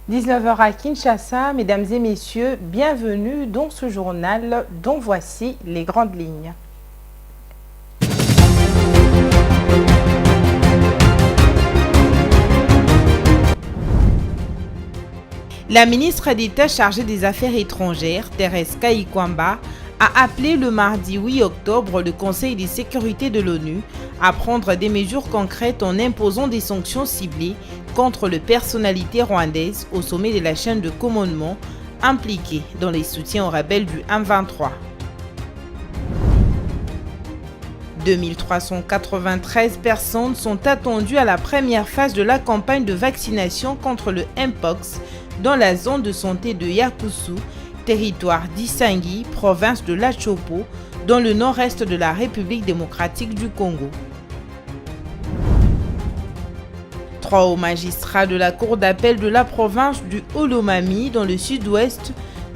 19 h à Kinshasa, mesdames et messieurs, bienvenue dans ce journal dont voici les grandes lignes. La ministre d'État chargée des Affaires étrangères, Thérèse Kayikwamba, a appelé le mardi 8 octobre le Conseil de sécurité de l'ONU à prendre des mesures concrètes en imposant des sanctions ciblées contre les personnalités rwandaises au sommet de la chaîne de commandement impliquées dans les soutiens aux rebelles du M23. 2393 personnes sont attendues à la première phase de la campagne de vaccination contre le Mpox dans la zone de santé de Yakusu, territoire d'Issangi, province de Lachopo, dans le nord-est de la République démocratique du Congo. 3 hauts magistrats de la Cour d'appel de la province du Haut-Lomami, dans le sud-ouest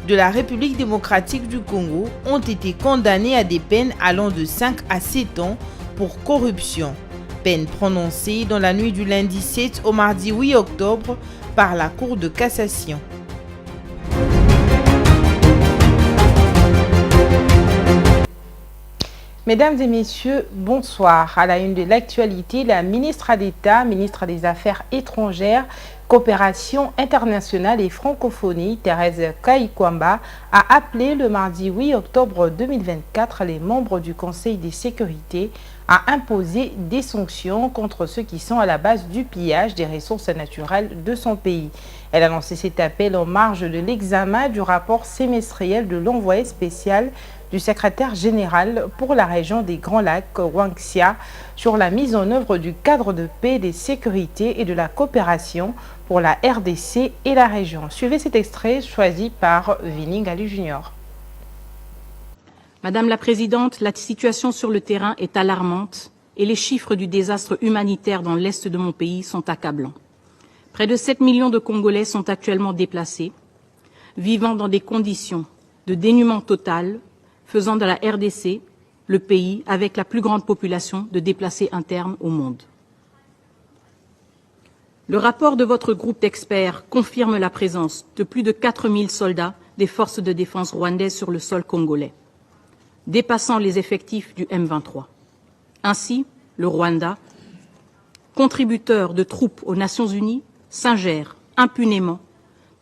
de la République démocratique du Congo, ont été condamnés à des peines allant de 5 à 7 ans pour corruption. Peine prononcée dans la nuit du lundi 7 au mardi 8 octobre par la Cour de cassation. Mesdames et messieurs, bonsoir. À la une de l'actualité, la ministre d'État, ministre des Affaires étrangères, Coopération internationale et francophonie, Thérèse Kayikwamba, a appelé le mardi 8 octobre 2024 les membres du Conseil de sécurité à imposer des sanctions contre ceux qui sont à la base du pillage des ressources naturelles de son pays. Elle a lancé cet appel en marge de l'examen du rapport semestriel de l'envoyé spécial du secrétaire général pour la région des Grands Lacs, Wang Xia, sur la mise en œuvre du cadre de paix, de sécurité et de la coopération pour la RDC et la région. Suivez cet extrait choisi par Vini Gali Junior. Madame la Présidente, la situation sur le terrain est alarmante et les chiffres du désastre humanitaire dans l'est de mon pays sont accablants. Près de 7 millions de Congolais sont actuellement déplacés, vivant dans des conditions de dénuement total, faisant de la RDC le pays avec la plus grande population de déplacés internes au monde. Le rapport de votre groupe d'experts confirme la présence de plus de 4000 soldats des forces de défense rwandaises sur le sol congolais, dépassant les effectifs du M23. Ainsi, le Rwanda, contributeur de troupes aux Nations Unies, s'ingère impunément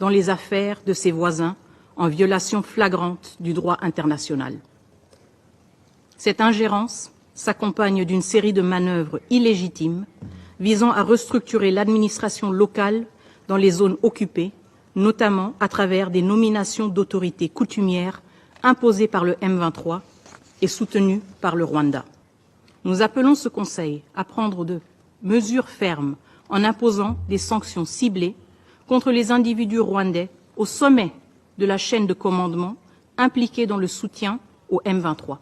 dans les affaires de ses voisins en violation flagrante du droit international. Cette ingérence s'accompagne d'une série de manœuvres illégitimes visant à restructurer l'administration locale dans les zones occupées, notamment à travers des nominations d'autorités coutumières imposées par le M23 et soutenues par le Rwanda. Nous appelons ce Conseil à prendre de mesures fermes en imposant des sanctions ciblées contre les individus rwandais au sommet de la chaîne de commandement impliqués dans le soutien au M23.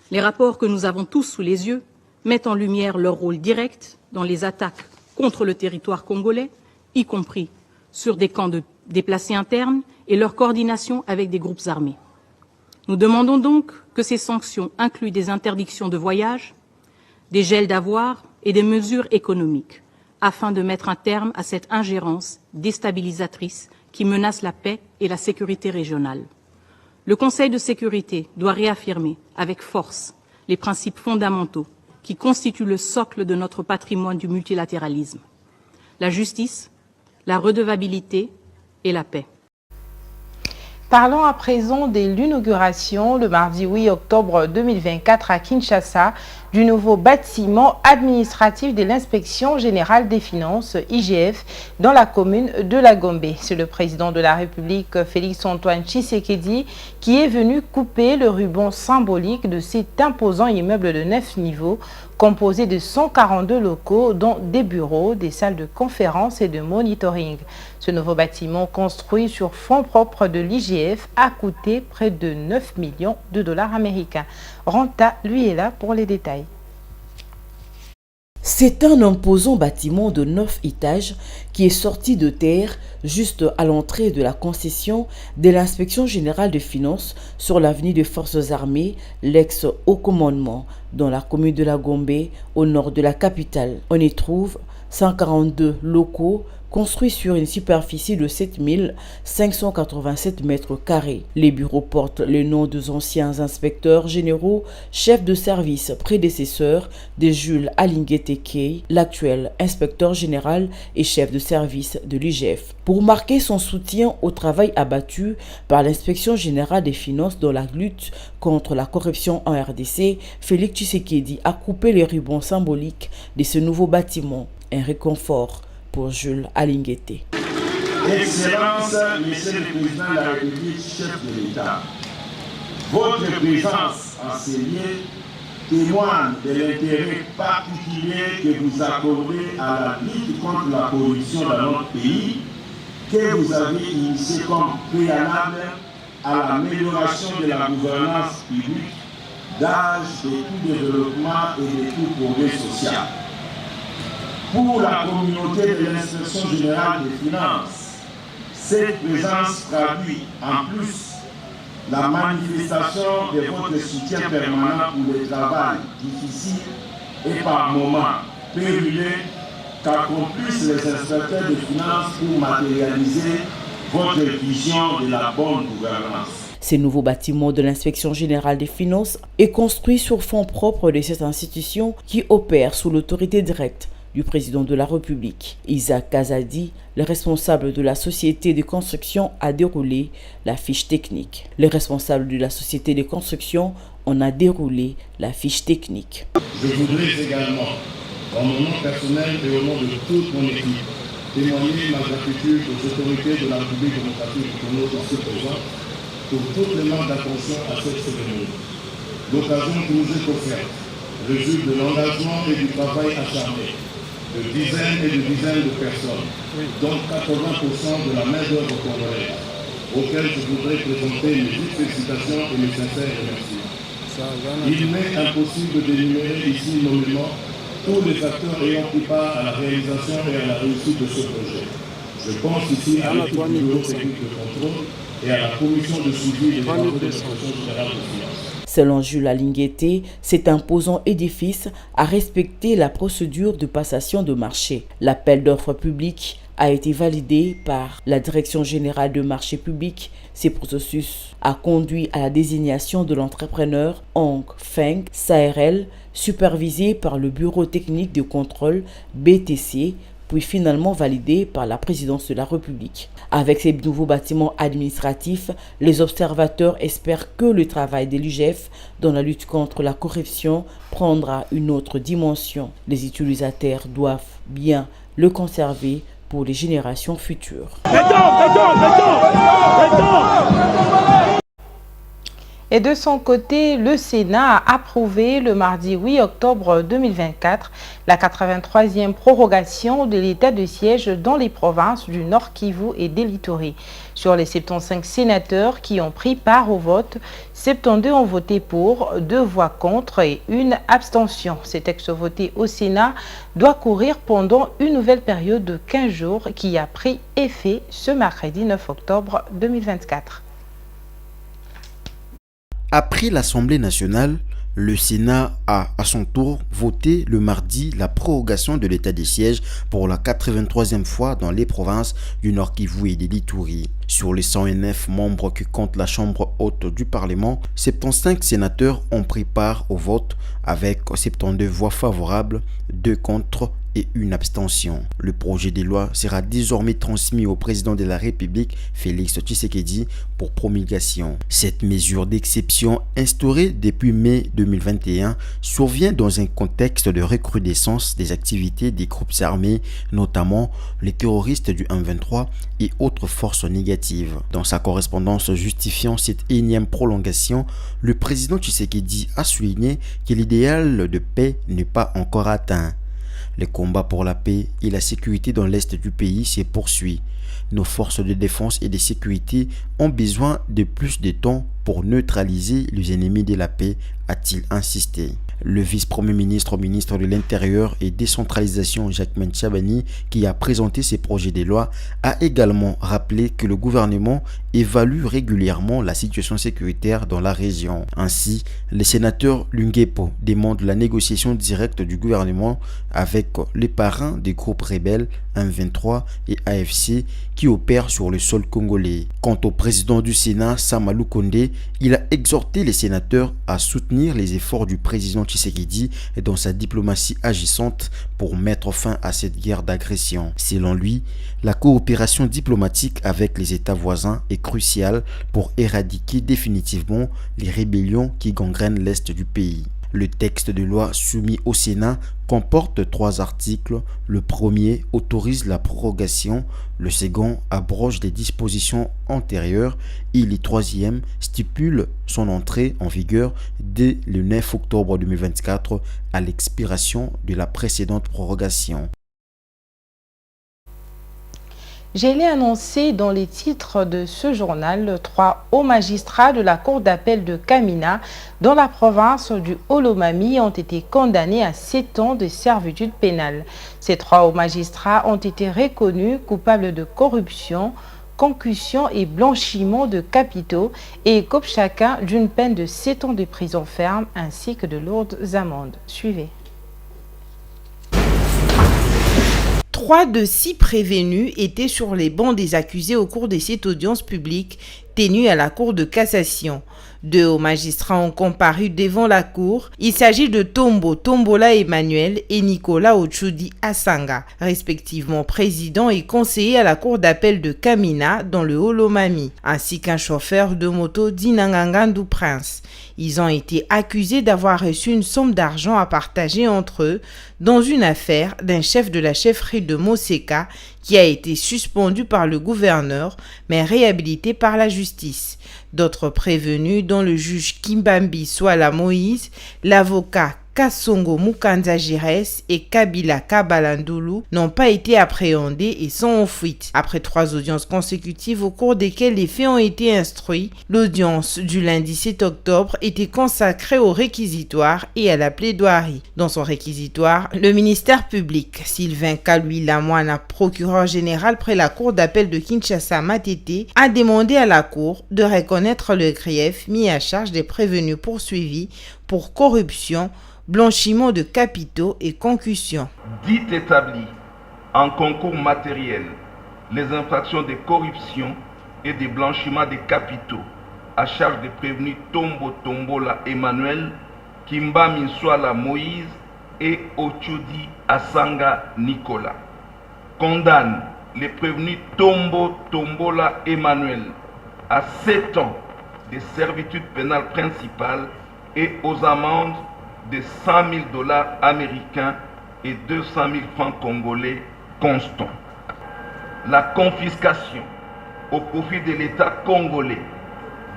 Les rapports que nous avons tous sous les yeux mettent en lumière leur rôle direct dans les attaques contre le territoire congolais, y compris sur des camps de déplacés internes et leur coordination avec des groupes armés. Nous demandons donc que ces sanctions incluent des interdictions de voyage, des gels d'avoirs et des mesures économiques, afin de mettre un terme à cette ingérence déstabilisatrice qui menace la paix et la sécurité régionale. Le Conseil de sécurité doit réaffirmer avec force les principes fondamentaux qui constituent le socle de notre patrimoine du multilatéralisme: la justice, la redevabilité et la paix. Parlons à présent de l'inauguration, le mardi 8 octobre 2024 à Kinshasa, du nouveau bâtiment administratif de l'Inspection générale des finances, IGF, dans la commune de La Gombe. C'est le président de la République, Félix-Antoine Tshisekedi, qui est venu couper le ruban symbolique de cet imposant immeuble de 9 niveaux, composé de 142 locaux, dont des bureaux, des salles de conférence et de monitoring. Ce nouveau bâtiment, construit sur fonds propres de l'IGF, a coûté près de 9 millions de dollars américains. Ranta, lui, est là pour les détails. C'est un imposant bâtiment de 9 étages qui est sorti de terre juste à l'entrée de la concession de l'Inspection générale des finances sur l'avenue des Forces armées, l'ex-haut commandement, dans la commune de La Gombe, au nord de la capitale. On y trouve 142 locaux construit sur une superficie de 7587 mètres carrés. Les bureaux portent les noms des anciens inspecteurs généraux, chefs de service prédécesseurs de Jules Alinguete Key, l'actuel inspecteur général et chef de service de l'IGF. Pour marquer son soutien au travail abattu par l'inspection générale des finances dans la lutte contre la corruption en RDC, Félix Tshisekedi a coupé les rubans symboliques de ce nouveau bâtiment. Un réconfort pour Jules Alinguete. Excellence, Monsieur le Président de la République, chef de l'État, votre présence en ces lieux témoigne de l'intérêt particulier que vous accordez à la lutte contre la corruption dans notre pays, que vous avez initié comme préalable à l'amélioration de la gouvernance publique, d'âge de tout développement et de tout progrès social. Pour la communauté de l'inspection générale des finances, cette présence traduit en plus la manifestation de votre soutien permanent pour le travail difficile et par moments périlleux qu'accomplissent les inspecteurs des finances pour matérialiser votre vision de la bonne gouvernance. Ce nouveau bâtiment de l'inspection générale des finances est construit sur fonds propres de cette institution qui opère sous l'autorité directe du président de la République. Isaac Kazadi, le responsable de la société de construction, a déroulé la fiche technique. Le responsable de la société de construction en a déroulé la fiche technique. Je voudrais également, en mon nom personnel et au nom de toute mon équipe, témoigner ma gratitude aux autorités de la République démocratique du Congo ici présentes pour toutes les marques d'attention à cette cérémonie. L'occasion qui nous est offerte résulte de l'engagement et du travail acharné de dizaines et de dizaines de personnes, dont 80% de la main-d'œuvre congolaise, auxquelles je voudrais présenter mes vives félicitations et mes sincères remerciements. Il m'est impossible d'énumérer ici nommément tous les acteurs ayant pris part à la réalisation et à la réussite de ce projet. Je pense ici à l'équipe du bureau technique de contrôle et à la commission de suivi des travaux de l'inspection générale des finances. Selon Jules Alinguete, cet imposant édifice a respecté la procédure de passation de marché. L'appel d'offres public a été validé par la Direction générale de marché public. Ce processus a conduit à la désignation de l'entrepreneur Hong Feng SARL, supervisé par le Bureau technique de contrôle BTC, puis finalement validé par la présidence de la République. Avec ces nouveaux bâtiments administratifs, les observateurs espèrent que le travail de l'IGF dans la lutte contre la corruption prendra une autre dimension. Les utilisateurs doivent bien le conserver pour les générations futures. Et de son côté, le Sénat a approuvé le mardi 8 octobre 2024 la 83e prorogation de l'état de siège dans les provinces du Nord Kivu et de l'Ituri. Sur les 75 sénateurs qui ont pris part au vote, 72 ont voté pour, 2 voix contre et 1 abstention. Ces textes votés au Sénat doivent courir pendant une nouvelle période de 15 jours qui a pris effet ce mercredi 9 octobre 2024. Après l'Assemblée nationale, le Sénat a à son tour voté le mardi la prorogation de l'état de siège pour la 83e fois dans les provinces du Nord Kivu et de l'Ituri. Sur les 109 membres que compte la Chambre haute du Parlement, 75 sénateurs ont pris part au vote avec 72 voix favorables, 2 contre et 1 abstention. Le projet de loi sera désormais transmis au président de la République, Félix Tshisekedi, pour promulgation. Cette mesure d'exception instaurée depuis mai 2021 survient dans un contexte de recrudescence des activités des groupes armés, notamment les terroristes du M23 et autres forces négatives. Dans sa correspondance justifiant cette énième prolongation, le président Tshisekedi a souligné que l'idéal de paix n'est pas encore atteint. Le combat pour la paix et la sécurité dans l'est du pays se poursuit. Nos forces de défense et de sécurité ont besoin de plus de temps pour neutraliser les ennemis de la paix, a-t-il insisté. Le vice-premier ministre, ministre de l'Intérieur et décentralisation, Jacquemain Tchabani, qui a présenté ces projets de loi, a également rappelé que le gouvernement évalue régulièrement la situation sécuritaire dans la région. Ainsi, les sénateurs Lungepo demandent la négociation directe du gouvernement avec les parrains des groupes rebelles M23 et AFC qui opèrent sur le sol congolais. Quant au président du Sénat, Samalou Kondé, il a exhorté les sénateurs à soutenir les efforts du président Tshisekedi dans sa diplomatie agissante pour mettre fin à cette guerre d'agression. Selon lui, la coopération diplomatique avec les États voisins est cruciale pour éradiquer définitivement les rébellions qui gangrènent l'est du pays. Le texte de loi soumis au Sénat comporte 3 articles. Le premier autorise la prorogation, le second abroge des dispositions antérieures et le troisième stipule son entrée en vigueur dès le 9 octobre 2024 à l'expiration de la précédente prorogation. Je l'ai annoncé dans les titres de ce journal, 3 hauts magistrats de la Cour d'appel de Kamina, dans la province du Haut-Lomami, ont été condamnés à 7 ans de servitude pénale. Ces 3 hauts magistrats ont été reconnus coupables de corruption, concussion et blanchiment de capitaux et écopent chacun d'une peine de 7 ans de prison ferme ainsi que de lourdes amendes. Suivez. 3 de 6 prévenus étaient sur les bancs des accusés au cours de cette audience publique tenue à la Cour de cassation. 2 hauts magistrats ont comparu devant la Cour. Il s'agit de Tombola Emmanuel et Nicolas Ochudi Asanga, respectivement président et conseiller à la Cour d'appel de Kamina dans le Haut-Lomami, ainsi qu'un chauffeur de moto d'Inangangandu Prince. Ils ont été accusés d'avoir reçu une somme d'argent à partager entre eux dans une affaire d'un chef de la chefferie de Moseka qui a été suspendu par le gouverneur mais réhabilité par la justice. D'autres prévenus, dont le juge Kimbambi Swala Moïse, l'avocat Kassongo Mukanza Jires et Kabila Kabalandoulou, n'ont pas été appréhendés et sont en fuite. Après 3 audiences consécutives au cours desquelles les faits ont été instruits, l'audience du lundi 7 octobre était consacrée au réquisitoire et à la plaidoirie. Dans son réquisitoire, le ministère public, Sylvain Kalui Lamoine, procureur général près la Cour d'appel de Kinshasa Matete, a demandé à la Cour de reconnaître le grief mis à charge des prévenus poursuivis pour corruption, blanchiment de capitaux et concussion. Dit établi en concours matériel les infractions de corruption et de blanchiment de capitaux à charge des prévenus Tombola Emmanuel, Kimba Minswala Moïse et Ochudi Asanga Nicolas. Condamne les prévenus Tombola Emmanuel à 7 ans de servitude pénale principale et aux amendes de 100 000 $ américains et 200 000 francs congolais constants. La confiscation au profit de l'État congolais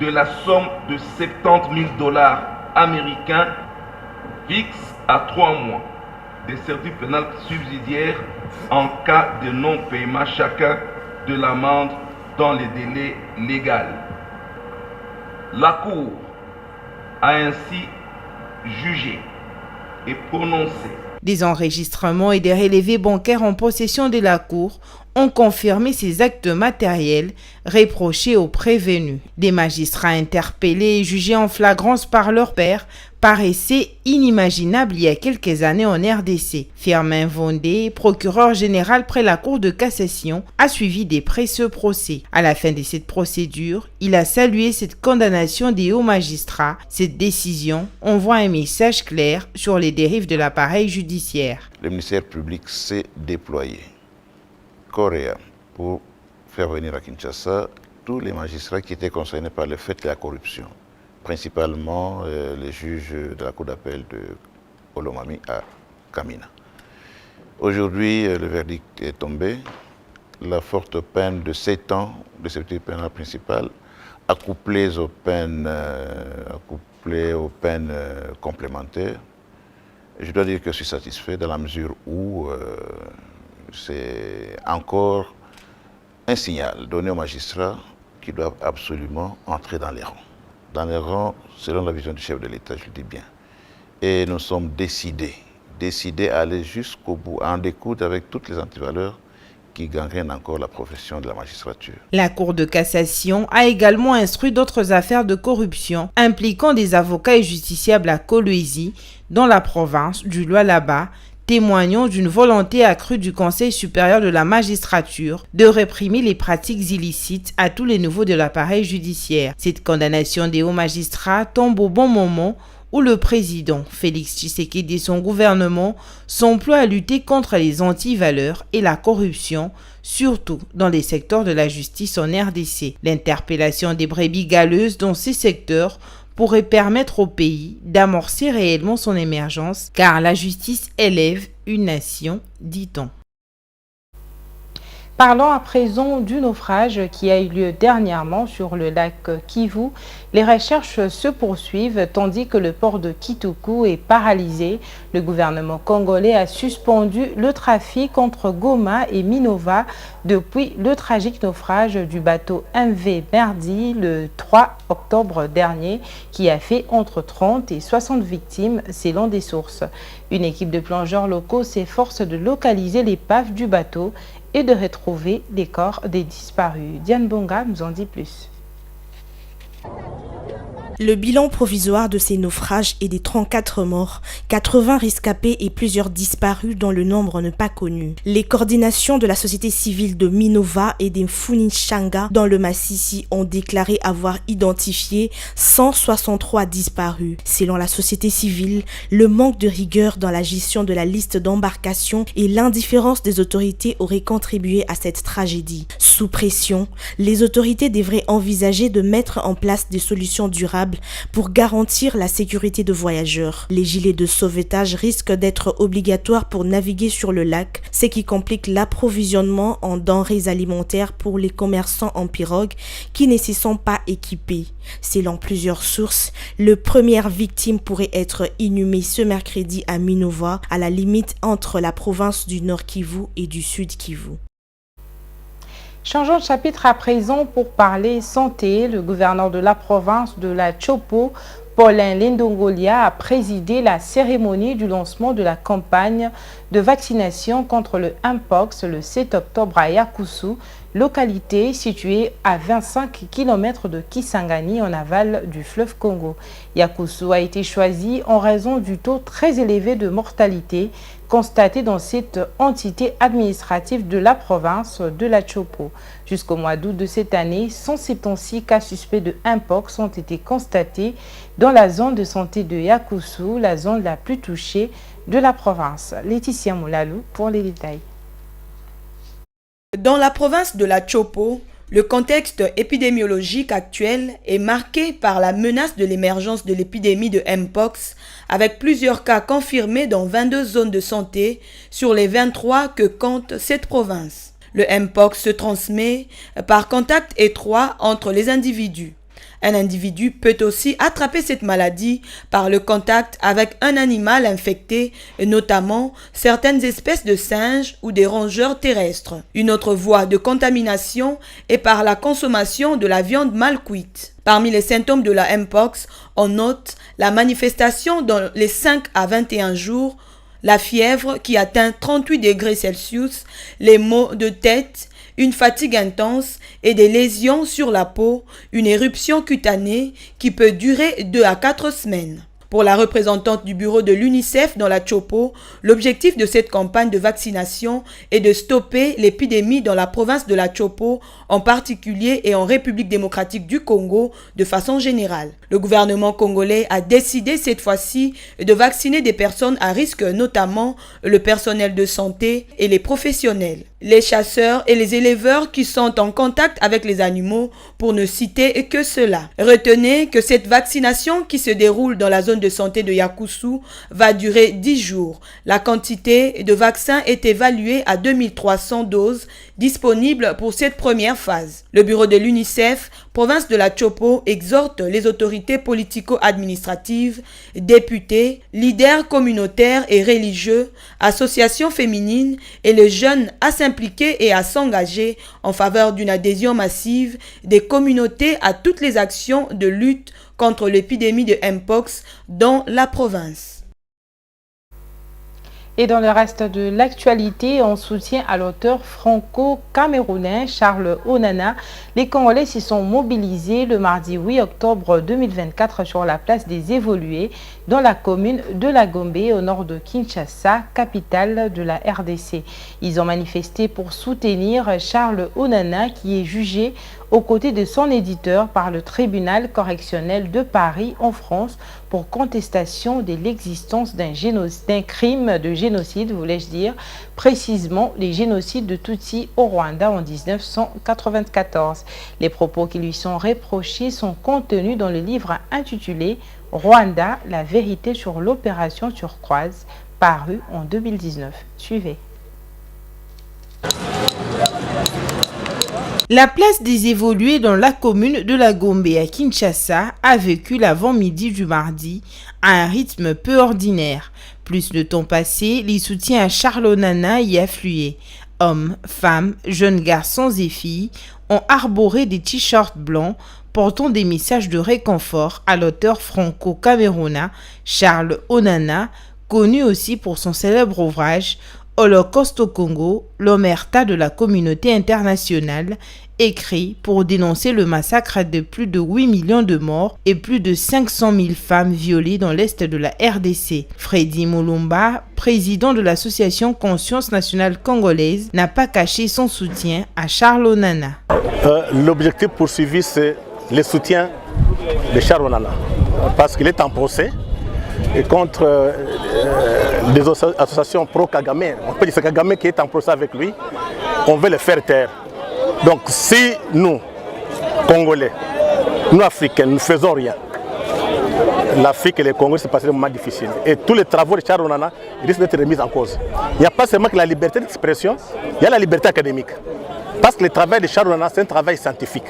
de la somme de 70 000 $ américains fixe à 3 mois de servitude pénale subsidiaire en cas de non-paiement chacun de l'amende dans les délais légaux. La Cour a ainsi jugé et prononcé. Des enregistrements et des relevés bancaires en possession de la Cour ont confirmé ces actes matériels reprochés aux prévenus. Des magistrats interpellés et jugés en flagrance par leur père paraissaient inimaginables il y a quelques années en RDC. Firmin Vondé, procureur général près la Cour de cassation, a suivi des près ce procès. À la fin de cette procédure, il a salué cette condamnation des hauts magistrats. Cette décision envoie un message clair sur les dérives de l'appareil judiciaire. Le ministère public s'est déployé coréen pour faire venir à Kinshasa tous les magistrats qui étaient concernés par le fait de la corruption, principalement les juges de la Cour d'appel de Haut-Lomami à Kamina. Aujourd'hui, le verdict est tombé. La forte peine de 7 ans de servitude pénale principale, accouplées aux peines complémentaires. Je dois dire que je suis satisfait dans la mesure où c'est encore un signal donné aux magistrats qui doivent absolument entrer dans les rangs. dans les rangs, selon la vision du chef de l'État, je le dis bien. Et nous sommes décidés à aller jusqu'au bout, à en découdre avec toutes les antivaleurs qui gangrènent encore la profession de la magistrature. La Cour de cassation a également instruit d'autres affaires de corruption impliquant des avocats et justiciables à Kolwezi, dans la province du Lualaba, témoignant d'une volonté accrue du Conseil supérieur de la magistrature de réprimer les pratiques illicites à tous les niveaux de l'appareil judiciaire. Cette condamnation des hauts magistrats tombe au bon moment où le président Félix Tshisekedi et son gouvernement s'emploient à lutter contre les antivaleurs et la corruption, surtout dans les secteurs de la justice en RDC. L'interpellation des brebis galeuses dans ces secteurs pourrait permettre au pays d'amorcer réellement son émergence, car la justice élève une nation, dit-on. Parlons à présent du naufrage qui a eu lieu dernièrement sur le lac Kivu. Les recherches se poursuivent tandis que le port de Kituku est paralysé. Le gouvernement congolais a suspendu le trafic entre Goma et Minova depuis le tragique naufrage du bateau MV Merdi le 3 octobre dernier qui a fait entre 30 et 60 victimes selon des sources. Une équipe de plongeurs locaux s'efforce de localiser l'épave du bateau et de retrouver les corps des disparus. Diane Bonga nous en dit plus. Le bilan provisoire de ces naufrages est des 34 morts, 80 rescapés et plusieurs disparus dont le nombre n'est pas connu. Les coordinations de la société civile de Minova et des Funinshanga dans le Massissi ont déclaré avoir identifié 163 disparus. Selon la société civile, le manque de rigueur dans la gestion de la liste d'embarcation et l'indifférence des autorités auraient contribué à cette tragédie. Sous pression, les autorités devraient envisager de mettre en place des solutions durables pour garantir la sécurité de voyageurs. Les gilets de sauvetage risquent d'être obligatoires pour naviguer sur le lac, ce qui complique l'approvisionnement en denrées alimentaires pour les commerçants en pirogue qui ne s'y sont pas équipés. Selon plusieurs sources, la première victime pourrait être inhumée ce mercredi à Minova, à la limite entre la province du Nord Kivu et du Sud Kivu. Changeons de chapitre à présent pour parler santé. Le gouverneur de la province de la Chopo, Paulin Lindongolia, a présidé la cérémonie du lancement de la campagne de vaccination contre le Mpox le 7 octobre à Yakusu, localité située à 25 km de Kisangani en aval du fleuve Congo. Yakusu a été choisi en raison du taux très élevé de mortalité constaté dans cette entité administrative de la province de la Chopo. Jusqu'au mois d'août de cette année, 176 cas suspects de Mpox ont été constatés dans la zone de santé de Yakusu, la zone la plus touchée de la province. Laetitia Moulalou pour les détails. Dans la province de la Chopo, le contexte épidémiologique actuel est marqué par la menace de l'émergence de l'épidémie de Mpox, avec plusieurs cas confirmés dans 22 zones de santé sur les 23 que compte cette province. Le Mpox se transmet par contact étroit entre les individus. Un individu peut aussi attraper cette maladie par le contact avec un animal infecté, notamment certaines espèces de singes ou des rongeurs terrestres. Une autre voie de contamination est par la consommation de la viande mal cuite. Parmi les symptômes de la Mpox, on note la manifestation dans les 5 à 21 jours, la fièvre qui atteint 38 degrés Celsius, les maux de tête, une fatigue intense et des lésions sur la peau, une éruption cutanée qui peut durer 2 à 4 semaines. Pour la représentante du bureau de l'UNICEF dans la Chopo, l'objectif de cette campagne de vaccination est de stopper l'épidémie dans la province de la Chopo, en particulier et en République démocratique du Congo de façon générale. Le gouvernement congolais a décidé cette fois-ci de vacciner des personnes à risque, notamment le personnel de santé et les professionnels, les chasseurs et les éleveurs qui sont en contact avec les animaux, pour ne citer que cela. Retenez que cette vaccination qui se déroule dans la zone de santé de Yakusu va durer 10 jours. La quantité de vaccins est évaluée à 2300 doses disponibles pour cette première phase. Le bureau de l'UNICEF province de la Chopo exhorte les autorités politico-administratives, députés, leaders communautaires et religieux, associations féminines et les jeunes à s'impliquer et à s'engager en faveur d'une adhésion massive des communautés à toutes les actions de lutte contre l'épidémie de Mpox dans la province. Et dans le reste de l'actualité, en soutien à l'auteur franco-camerounais Charles Onana, les Congolais s'y sont mobilisés le mardi 8 octobre 2024 sur la place des Évolués dans la commune de La Gombe au nord de Kinshasa, capitale de la RDC. Ils ont manifesté pour soutenir Charles Onana qui est jugé aux côtés de son éditeur par le tribunal correctionnel de Paris en France pour contestation de l'existence d'un crime de génocide, voulais-je dire, précisément les génocides de Tutsi au Rwanda en 1994. Les propos qui lui sont reprochés sont contenus dans le livre intitulé « Rwanda, la vérité sur l'opération turquoise » paru en 2019. Suivez. La place des Évolués dans la commune de La Gombe à Kinshasa a vécu l'avant-midi du mardi à un rythme peu ordinaire. Plus le temps passé, les soutiens à Charles Onana y affluaient. Hommes, femmes, jeunes garçons et filles ont arboré des t-shirts blancs portant des messages de réconfort à l'auteur franco-camerounais Charles Onana, connu aussi pour son célèbre ouvrage Holocauste au Congo, l'omerta de la communauté internationale, écrit pour dénoncer le massacre de plus de 8 millions de morts et plus de 500 000 femmes violées dans l'est de la RDC. Freddy Mulumba, président de l'association Conscience nationale congolaise, n'a pas caché son soutien à Charles Onana. L'objectif poursuivi, c'est le soutien de Charles Onana, parce qu'il est en procès et contre des associations pro-Kagame. On peut dire que c'est Kagame qui est en procès avec lui. On veut le faire taire. Donc si nous, Congolais, nous Africains, nous ne faisons rien, l'Afrique et les Congolais se passent des moments difficiles. Et tous les travaux de Charles Onana risquent d'être remis en cause. Il n'y a pas seulement que la liberté d'expression, il y a la liberté académique. Parce que le travail de Charles Onana, c'est un travail scientifique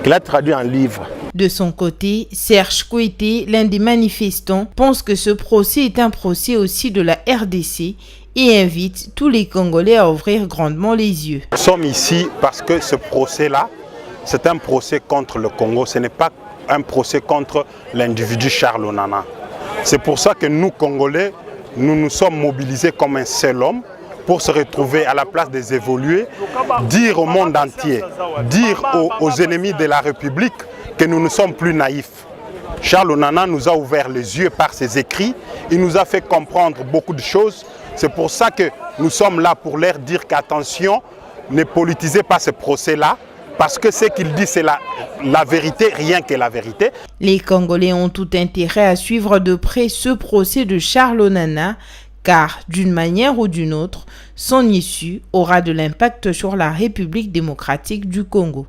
qu'il a traduit en livre. De son côté, Serge Kouété, l'un des manifestants, pense que ce procès est un procès aussi de la RDC et invite tous les Congolais à ouvrir grandement les yeux. Nous sommes ici parce que ce procès-là, c'est un procès contre le Congo, ce n'est pas un procès contre l'individu Charles Onana. C'est pour ça que nous, Congolais, nous nous sommes mobilisés comme un seul homme pour se retrouver à la place des évolués, dire au monde entier, dire aux ennemis de la République que nous ne sommes plus naïfs. Charles Onana nous a ouvert les yeux par ses écrits, il nous a fait comprendre beaucoup de choses. C'est pour ça que nous sommes là pour leur dire qu'attention, ne politisez pas ce procès-là, parce que ce qu'il dit c'est la vérité, rien que la vérité. Les Congolais ont tout intérêt à suivre de près ce procès de Charles Onana, car d'une manière ou d'une autre, son issue aura de l'impact sur la République démocratique du Congo.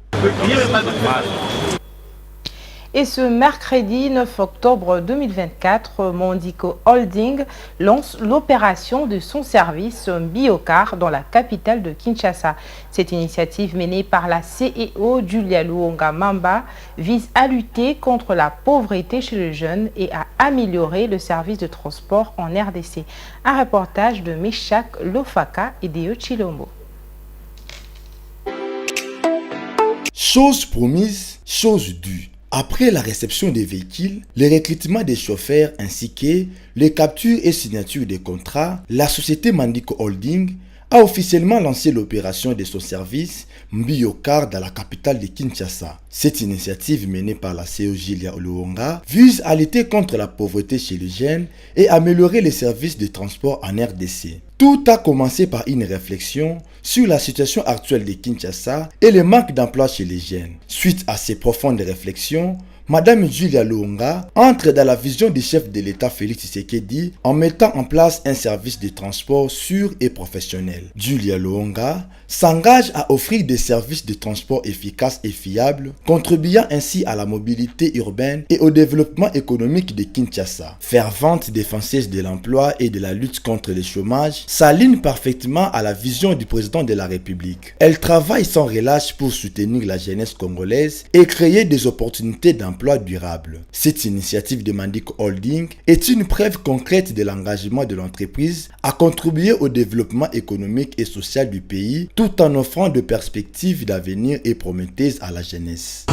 Et ce mercredi 9 octobre 2024, Mondico Holding lance l'opération de son service Biocar dans la capitale de Kinshasa. Cette initiative menée par la CEO Julia Luonga Mamba vise à lutter contre la pauvreté chez les jeunes et à améliorer le service de transport en RDC. Un reportage de Meshak Lofaka et Deo Chilombo. Chose promise, chose due. Après la réception des véhicules, le recrutement des chauffeurs ainsi que les captures et signatures des contrats, la société Mondico Holding a officiellement lancé l'opération de son service Biocar dans la capitale de Kinshasa. Cette initiative menée par la CEO Julia Luonga vise à lutter contre la pauvreté chez les jeunes et améliorer les services de transport en RDC. Tout a commencé par une réflexion sur la situation actuelle de Kinshasa et le manque d'emploi chez les jeunes. Suite à ces profondes réflexions, Madame Julia Luonga entre dans la vision du chef de l'État Félix Tshisekedi en mettant en place un service de transport sûr et professionnel. Julia Luonga s'engage à offrir des services de transport efficaces et fiables, contribuant ainsi à la mobilité urbaine et au développement économique de Kinshasa. Fervente défenseuse de l'emploi et de la lutte contre le chômage, s'aligne parfaitement à la vision du président de la République. Elle travaille sans relâche pour soutenir la jeunesse congolaise et créer des opportunités d'emploi durables. Cette initiative de Mandico Holding est une preuve concrète de l'engagement de l'entreprise à contribuer au développement économique et social du pays tout en offrant de perspectives d'avenir et prometteuses à la jeunesse.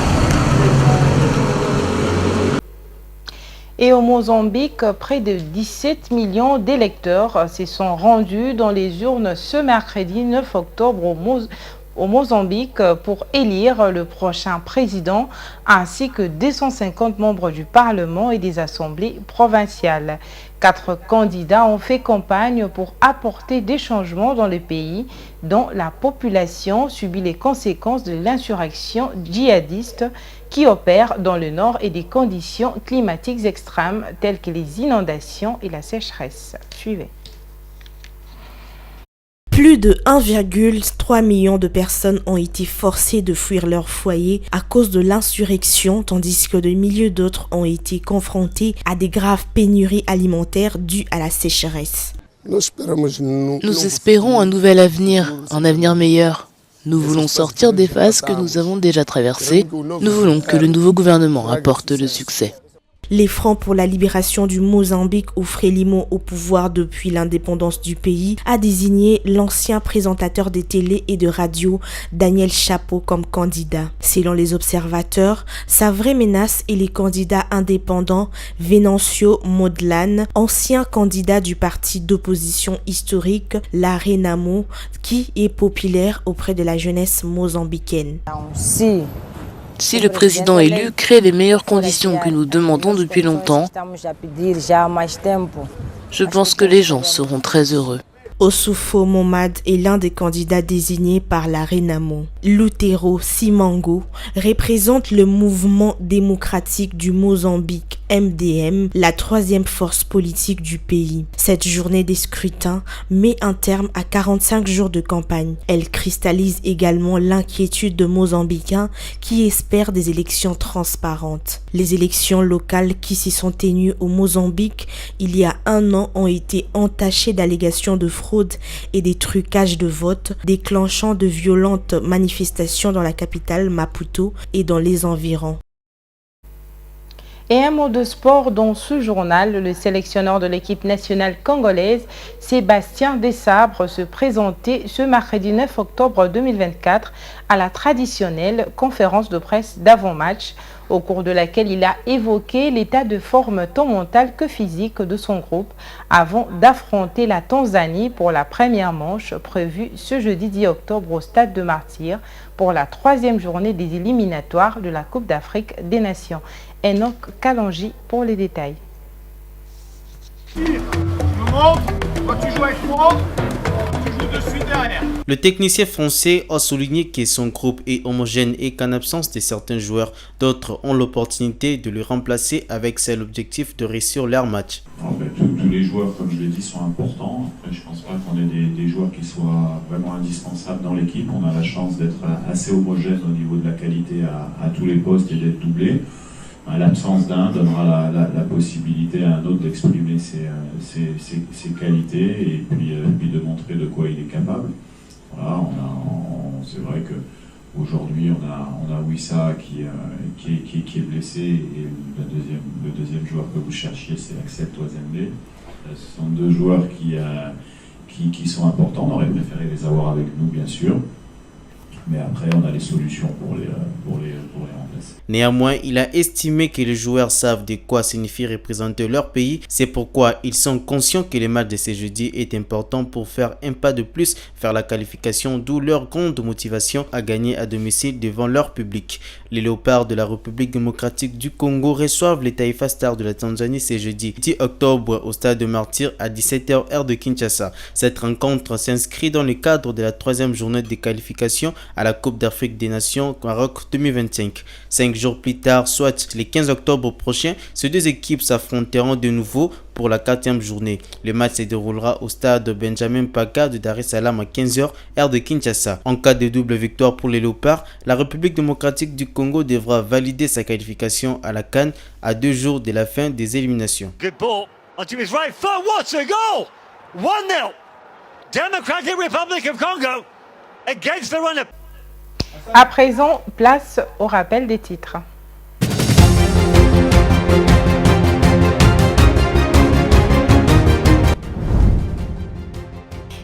Et au Mozambique, près de 17 millions d'électeurs se sont rendus dans les urnes ce mercredi 9 octobre au Mozambique pour élire le prochain président ainsi que 250 membres du Parlement et des assemblées provinciales. 4 candidats ont fait campagne pour apporter des changements dans le pays dont la population subit les conséquences de l'insurrection djihadiste qui opère dans le nord et des conditions climatiques extrêmes telles que les inondations et la sécheresse. Suivez. Plus de 1,3 million de personnes ont été forcées de fuir leur foyer à cause de l'insurrection, tandis que des milliers d'autres ont été confrontés à des graves pénuries alimentaires dues à la sécheresse. Nous espérons un nouvel avenir, un avenir meilleur. Nous voulons sortir des phases que nous avons déjà traversées. Nous voulons que le nouveau gouvernement apporte le succès. Les Fronts pour la libération du Mozambique ou Frélimo au pouvoir depuis l'indépendance du pays a désigné l'ancien présentateur des télé et de radio Daniel Chapo comme candidat. Selon les observateurs, sa vraie menace est les candidats indépendants Venancio Modlane, ancien candidat du parti d'opposition historique la Renamo, qui est populaire auprès de la jeunesse mozambicaine. Si le président élu crée les meilleures conditions que nous demandons depuis longtemps, je pense que les gens seront très heureux. Osufo Momad est l'un des candidats désignés par la Renamo. Lutero Simango représente le mouvement démocratique du Mozambique MDM, la troisième force politique du pays. Cette journée des scrutins met un terme à 45 jours de campagne. Elle cristallise également l'inquiétude de Mozambicains qui espèrent des élections transparentes. Les élections locales qui s'y sont tenues au Mozambique il y a un an ont été entachées d'allégations de fraude et des trucages de vote, déclenchant de violentes manifestations dans la capitale Maputo et dans les environs. Et un mot de sport dans ce journal, le sélectionneur de l'équipe nationale congolaise, Sébastien Desabre, se présentait ce mercredi 9 octobre 2024 à la traditionnelle conférence de presse d'avant-match, au cours de laquelle il a évoqué l'état de forme tant mentale que physique de son groupe avant d'affronter la Tanzanie pour la première manche prévue ce jeudi 10 octobre au Stade de Martyrs pour la 3e journée des éliminatoires de la Coupe d'Afrique des Nations. Enoch Kalonji pour les détails. Le technicien français a souligné que son groupe est homogène et qu'en absence de certains joueurs, d'autres ont l'opportunité de le remplacer avec seul objectif de réussir leur match. En fait, tous les joueurs, comme je l'ai dit, sont importants. Après, je ne pense pas qu'on ait des joueurs qui soient vraiment indispensables dans l'équipe. On a la chance d'être assez homogène au niveau de la qualité à tous les postes et d'être doublé. L'absence d'un donnera la possibilité à un autre d'exprimer ses qualités et puis de montrer de quoi il est capable. Voilà, c'est vrai qu'aujourd'hui on a Wissa qui est blessé et le deuxième joueur que vous cherchiez c'est Axel Toisembe. Ce sont deux joueurs qui sont importants. On aurait préféré les avoir avec nous bien sûr. Mais après, on a les solutions pour les remplacer. Néanmoins, il a estimé que les joueurs savent de quoi signifie représenter leur pays. C'est pourquoi ils sont conscients que le match de ce jeudi est important pour faire un pas de plus vers la qualification, d'où leur grande motivation à gagner à domicile devant leur public. Les Léopards de la République démocratique du Congo reçoivent les Taifa Stars de la Tanzanie ce jeudi 10 octobre au Stade de Martyrs à 17h heure de Kinshasa. Cette rencontre s'inscrit dans le cadre de la 3e journée de qualification à la Coupe d'Afrique des Nations Maroc 2025. 5 jours plus tard, soit le 15 octobre prochain, ces deux équipes s'affronteront de nouveau pour la 4e journée. Le match se déroulera au stade Benjamin Paka de Dar es Salaam à 15h, heure de Kinshasa. En cas de double victoire pour les Léopards, la République démocratique du Congo devra valider sa qualification à la CAN à 2 jours de la fin des éliminations. Good ball onto his right foot. What's a goal? 1-0. Democratic Republic of Congo against the runner. À présent, place au rappel des titres.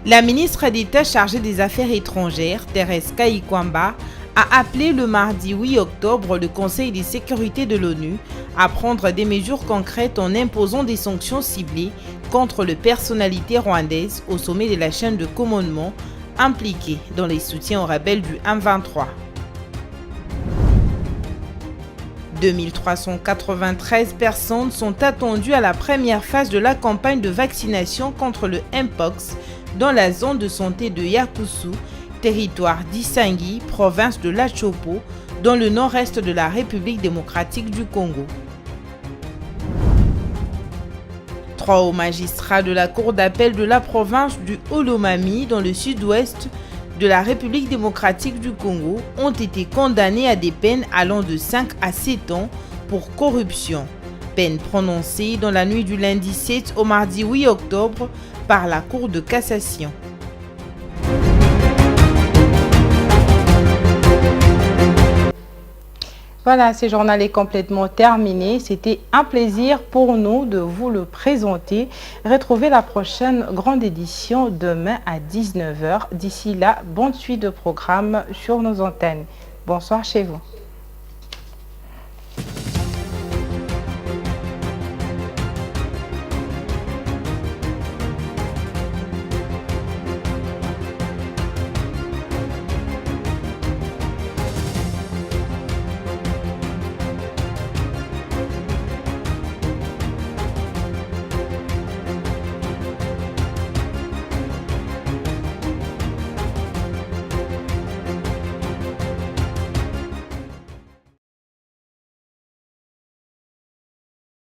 La ministre d'État chargée des Affaires étrangères, Thérèse Kayi-Kwamba, a appelé le mardi 8 octobre le Conseil de sécurité de l'ONU à prendre des mesures concrètes en imposant des sanctions ciblées contre les personnalités rwandaises au sommet de la chaîne de commandement impliquées dans les soutiens aux rebelles du M23. 2393 personnes sont attendues à la première phase de la campagne de vaccination contre le Mpox dans la zone de santé de Yakusu, territoire d'Issangi, province de Lachopo, dans le nord-est de la République démocratique du Congo. 3 hauts magistrats de la Cour d'appel de la province du Olomami, dans le sud-ouest de la République démocratique du Congo, ont été condamnés à des peines allant de 5 à 7 ans pour corruption. Peine prononcée dans la nuit du lundi 7 au mardi 8 octobre par la Cour de cassation. Voilà, ce journal est complètement terminé. C'était un plaisir pour nous de vous le présenter. Retrouvez la prochaine grande édition demain à 19h. D'ici là, bonne suite de programmes sur nos antennes. Bonsoir chez vous.